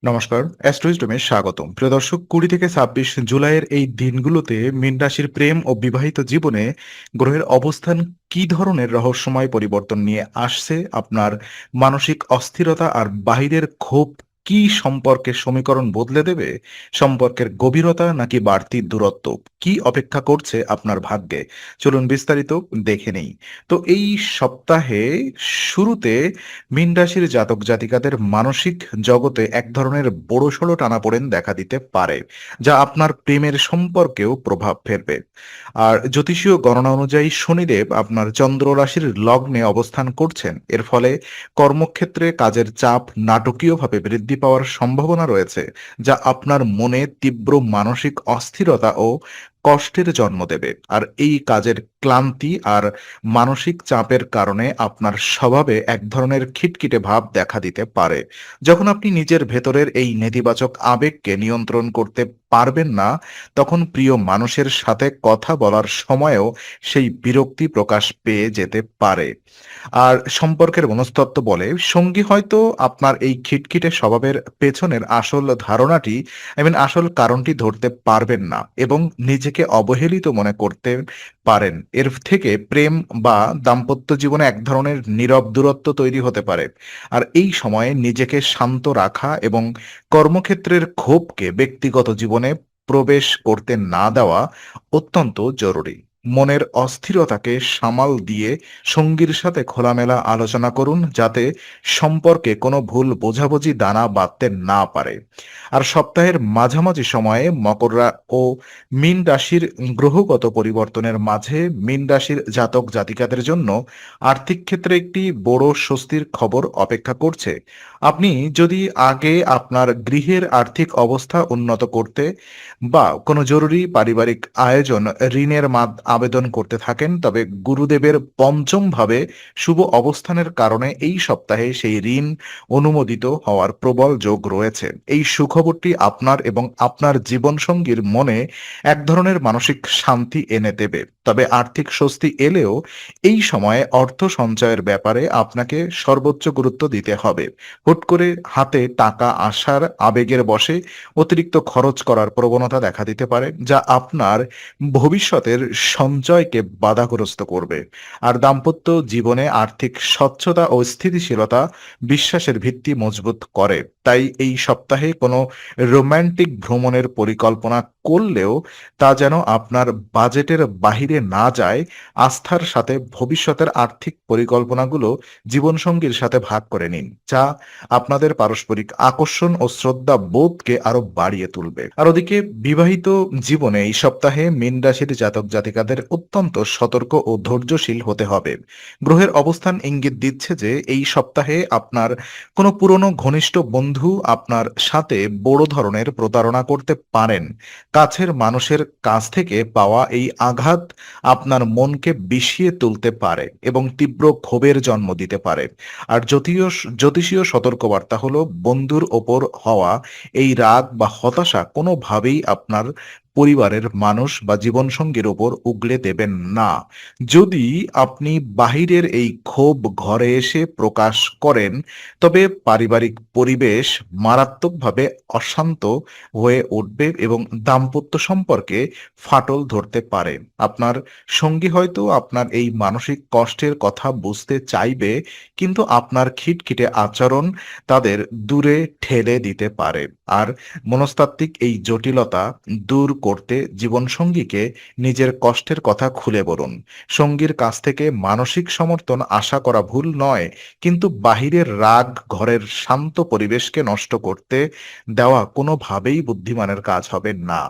নমস্কার, অ্যাস্ট্রোইজডমে স্বাগতম। প্রিয় দর্শক, ২০ থেকে ২৬ জুলাইয়ের এই দিনগুলোতে মীন রাশির প্রেম ও বিবাহিত জীবনে গ্রহের অবস্থান কি ধরনের রহস্যময় পরিবর্তন নিয়ে আসছে, আপনার মানসিক অস্থিরতা আর বাহিরের ক্ষোভ কি সম্পর্কের সমীকরণ বদলে দেবে? সম্পর্কের গভীরতা নাকি বাড়তি দূরত্ব কি অপেক্ষা করছে আপনার ভাগ্যে? চলুন বিস্তারিত দেখে নেই। তো এই সপ্তাহে শুরুতে মীন রাশির জাতক জাতিকাদের মানসিক জগতে এক ধরনের বড়সড় টানাপোড়েন দেখা দিতে পারে, যা আপনার প্রেমের সম্পর্কেও প্রভাব ফেলবে। আর জ্যোতিষীয় গণনা অনুযায়ী শনিদেব আপনার চন্দ্র রাশির লগ্নে অবস্থান করছেন। এর ফলে কর্মক্ষেত্রে কাজের চাপ নাটকীয়ভাবে বৃদ্ধি পাওয়ার সম্ভাবনা রয়েছে, যা আপনার মনে তীব্র মানসিক অস্থিরতা ও কষ্টের জন্ম দেবে। আর এই কাজের ক্লান্তি আর মানসিক চাপের কারণে আপনার স্বভাবে এক ধরনের খিটখিটে ভাব দেখা দিতে পারে। যখন আপনি নিজের ভেতরের এই নেতিবাচক আবেগকে নিয়ন্ত্রণ করতে পারবেন না, তখন প্রিয় মানুষের সাথে কথা বলার সময়েও সেই বিরক্তি প্রকাশ পেয়ে যেতে পারে। আর সম্পর্কের মনস্তত্ত্ব বলে, সঙ্গী হয়তো আপনার এই খিটখিটে স্বভাবের পেছনের আসল ধারণাটি, আসল কারণটি ধরতে পারবেন না এবং নিজেকে অবহেলিত মনে করতে পারেন। এর থেকে প্রেম বা দাম্পত্য জীবনে এক ধরনের নীরব দূরত্ব তৈরি হতে পারে। আর এই সময়ে নিজেকে শান্ত রাখা এবং কর্মক্ষেত্রের ক্ষোভকে ব্যক্তিগত জীবনে প্রবেশ করতে না দেওয়া অত্যন্ত জরুরি। মনের অস্থিরতাকে সামাল দিয়ে সঙ্গীর সাথে খোলামেলা আলোচনা করুন, যাতে সম্পর্কে কোনো ভুল বোঝাবুঝি দানা বাঁধতে না পারে। আর সপ্তাহের মাঝামাঝি সময়ে ও মীন রাশির গ্রহগত পরিবর্তনের মাঝে মীন রাশির জাতক জাতিকাদের জন্য আর্থিক ক্ষেত্রে একটি বড় স্বস্তির খবর অপেক্ষা করছে। আপনি যদি আগে আপনার গৃহের আর্থিক অবস্থা উন্নত করতে বা কোনো জরুরি পারিবারিক আয়োজন, ঋণের আবেদন করতে থাকেন, তবে গুরুদেবের পঞ্চম ভাবে শুভ অবস্থানের কারণে এই সপ্তাহে সেই ঋণ অনুমোদিত হওয়ার প্রবল যোগ রয়েছে। এই সুখবরটি আপনার এবং আপনার জীবনসঙ্গীর মনে এক ধরনের মানসিক শান্তি এনে দেবে। তবে আর্থিক স্বস্তি এলেও এই সময়ে অর্থ সঞ্চয়ের ব্যাপারে আপনাকে সর্বোচ্চ গুরুত্ব দিতে হবে। হুট করে হাতে টাকা আসার আবেগের বশে অতিরিক্ত খরচ করার প্রবণতা দেখা দিতে পারে, যা আপনার ভবিষ্যতের সঞ্চয়কে বাধাগ্রস্ত করবে। আর দাম্পত্য জীবনে আর্থিক স্বচ্ছতা ও স্থিতিশীলতা বিশ্বাসের ভিত্তি মজবুত করে। তাই এই সপ্তাহে কোনো রোমান্টিক ভ্রমণের পরিকল্পনা করলেও তা যেন আপনার বাজেটের বাহিরে না যায়। আস্থার সাথে ভবিষ্যতের আর্থিক পরিকল্পনাগুলো জীবনসঙ্গীর সাথে ভাগ করে নিন, যা আপনাদের পারস্পরিক আকর্ষণ ও শ্রদ্ধা বোধকে আরো বাড়িয়ে তুলবে। আর ওদিকে বিবাহিত জীবনে এই সপ্তাহে মীন রাশির জাতক জাতিকাদের অত্যন্ত সতর্ক ও ধৈর্যশীল হতে হবে। গ্রহের অবস্থান ইঙ্গিত দিচ্ছে যে এই সপ্তাহে আপনার কোনো পুরনো ঘনিষ্ঠ বন্ধু আপনার সাথে বড় ধরনের প্রতারণা করতে পারেন। কাছের মানুষের কাছ থেকে পাওয়া এই আঘাত আপনার মনকে বিষিয়ে তুলতে পারে এবং তীব্র ক্ষোভের জন্ম দিতে পারে। আর জ্যোতিষীয় সতর্কবার্তা হলো, বন্ধুর ওপর হওয়া এই রাগ বা হতাশা কোনোভাবেই আপনার পরিবারের মানুষ বা জীবনসঙ্গীর ওপর উগলে দেবেন না। যদি আপনি বাহিরের এই ক্ষোভ ঘরে এসে প্রকাশ করেন, তবে পারিবারিক পরিবেশ মারাত্মকভাবে অশান্ত হয়ে উঠবে এবং দাম্পত্য সম্পর্কে ফাটল ধরতে পারে। আপনার সঙ্গী হয়তো আপনার এই মানসিক কষ্টের কথা বুঝতে চাইবে, কিন্তু আপনার খিটখিটে আচরণ তাদের দূরে ঠেলে দিতে পারে। আর মনস্তাত্ত্বিক এই জটিলতা দূর করতে জীবনসঙ্গীকে নিজের কষ্টের কথা খুলে বলুন। সঙ্গীর কাছ থেকে মানসিক সমর্থন আশা করা ভুল নয়, কিন্তু বাহিরের রাগ ঘরের শান্ত পরিবেশকে নষ্ট করতে দেওয়া কোনোভাবেই বুদ্ধিমানের কাজ হবে না।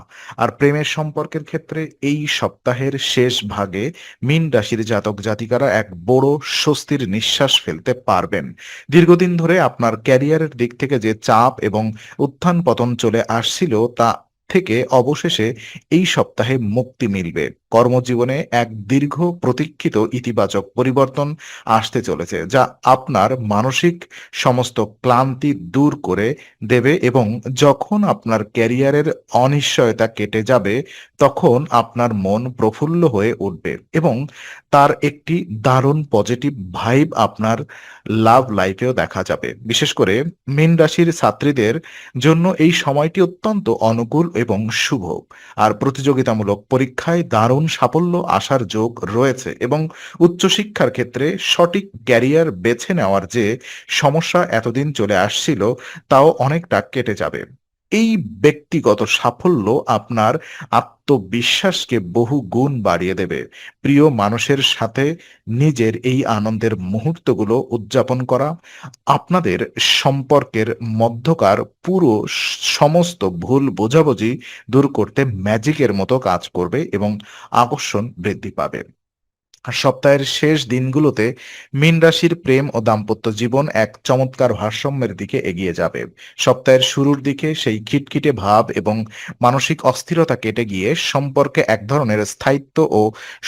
আর প্রেমের সম্পর্কের ক্ষেত্রে এই সপ্তাহের শেষ ভাগে মীন রাশির জাতক জাতিকারা এক বড় স্বস্তির নিঃশ্বাস ফেলতে পারবেন। দীর্ঘদিন ধরে আপনার ক্যারিয়ারের দিক থেকে যে চাপ এবং উত্থান পতন চলে আসছিল, তা থেকে অবশেষে এই সপ্তাহে মুক্তি মিলবে। কর্মজীবনে এক দীর্ঘ প্রতীক্ষিত ইতিবাচক পরিবর্তন আসতে চলেছে, যা আপনার মানসিক সমস্ত ক্লান্তি দূর করে দেবে এবং যখন আপনার ক্যারিয়ারের অনিশ্চয়তা কেটে যাবে, তখন আপনার মন প্রফুল্ল হয়ে উঠবে এবং তার একটি দারুণ পজিটিভ ভাইব আপনার লাভ লাইফেও দেখা যাবে। বিশেষ করে মীন রাশির ছাত্রীদের জন্য এই সময়টি অত্যন্ত অনুকূল এবং শুভ। আর প্রতিযোগিতামূলক পরীক্ষায় দারুণ সাফল্য আসার যোগ রয়েছে এবং উচ্চশিক্ষার ক্ষেত্রে সঠিক ক্যারিয়ার বেছে নেওয়ার যে সমস্যা এতদিন চলে আসছিল, তাও অনেকটা কেটে যাবে। এই ব্যক্তিগত সাফল্য আপনার আত্মবিশ্বাসকে বহু গুণ বাড়িয়ে দেবে। প্রিয় মানুষের সাথে নিজের এই আনন্দের মুহূর্তগুলো উদযাপন করা আপনাদের সম্পর্কের মধ্যকার পুরো সমস্ত ভুল বোঝাবুঝি দূর করতে ম্যাজিকের মতো কাজ করবে এবং আকর্ষণ বৃদ্ধি পাবে। আর সপ্তাহের শেষ দিনগুলোতে মীন রাশির প্রেম ও দাম্পত্য জীবন এক চমৎকার ভারসাম্যের দিকে এগিয়ে যাবে। সপ্তাহের শুরুর দিকে সেই খিটখিটে ভাব এবং মানসিক অস্থিরতা কেটে গিয়ে সম্পর্কে এক ধরনের স্থায়িত্ব ও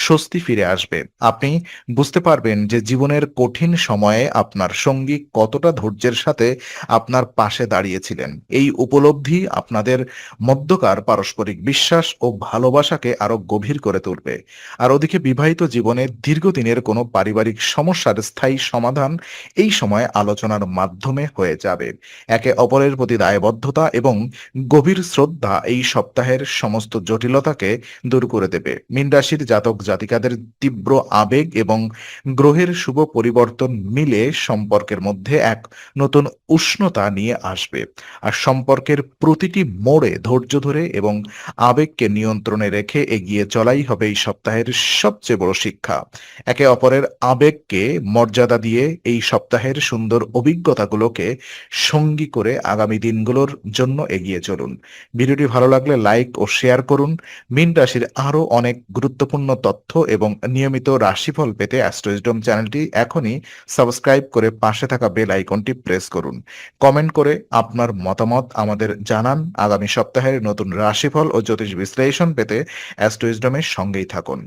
স্বস্তি ফিরে আসবে। আপনি বুঝতে পারবেন যে জীবনের কঠিন সময়ে আপনার সঙ্গী কতটা ধৈর্যের সাথে আপনার পাশে দাঁড়িয়েছিলেন। এই উপলব্ধি আপনাদের মধ্যকার পারস্পরিক বিশ্বাস ও ভালোবাসাকে আরো গভীর করে তুলবে। আর ওদিকে বিবাহিত জীবনে দীর্ঘদিনের কোনো পারিবারিক সমস্যার স্থায়ী সমাধান এই সময় আলোচনার মাধ্যমে হয়ে যাবে। একে অপরের প্রতি দায়বদ্ধতা এবং গভীর শ্রদ্ধা এই সপ্তাহের সমস্ত জটিলতাকে দূর করে দেবে। মীন রাশির জাতক জাতিকাদের তীব্র আবেগ এবং গ্রহের শুভ পরিবর্তন মিলে সম্পর্কের মধ্যে এক নতুন উষ্ণতা নিয়ে আসবে। আর সম্পর্কের প্রতিটি মোড়ে ধৈর্য ধরে এবং আবেগকে নিয়ন্ত্রণে রেখে এগিয়ে চলাই হবে এই সপ্তাহের সবচেয়ে বড় শিক্ষা। একে অপরের আবেগকে মর্যাদা দিয়ে এই সপ্তাহের সুন্দর অভিজ্ঞতাগুলোকে সঙ্গী করে আগামী দিনগুলোর জন্য এগিয়ে চলুন। ভিডিওটি ভালো লাগলে লাইক ও শেয়ার করুন। মীন রাশির আরো অনেক গুরুত্বপূর্ণ তথ্য এবং নিয়মিত রাশিফল পেতে অ্যাস্ট্রোইজডম চ্যানেলটি এখনই সাবস্ক্রাইব করে পাশে থাকা বেল আইকনটি প্রেস করুন। কমেন্ট করে আপনার মতামত আমাদের জানান। আগামী সপ্তাহের নতুন রাশিফল ও জ্যোতিষ বিশ্লেষণ পেতে অ্যাস্ট্রোইজডমের সঙ্গেই থাকুন।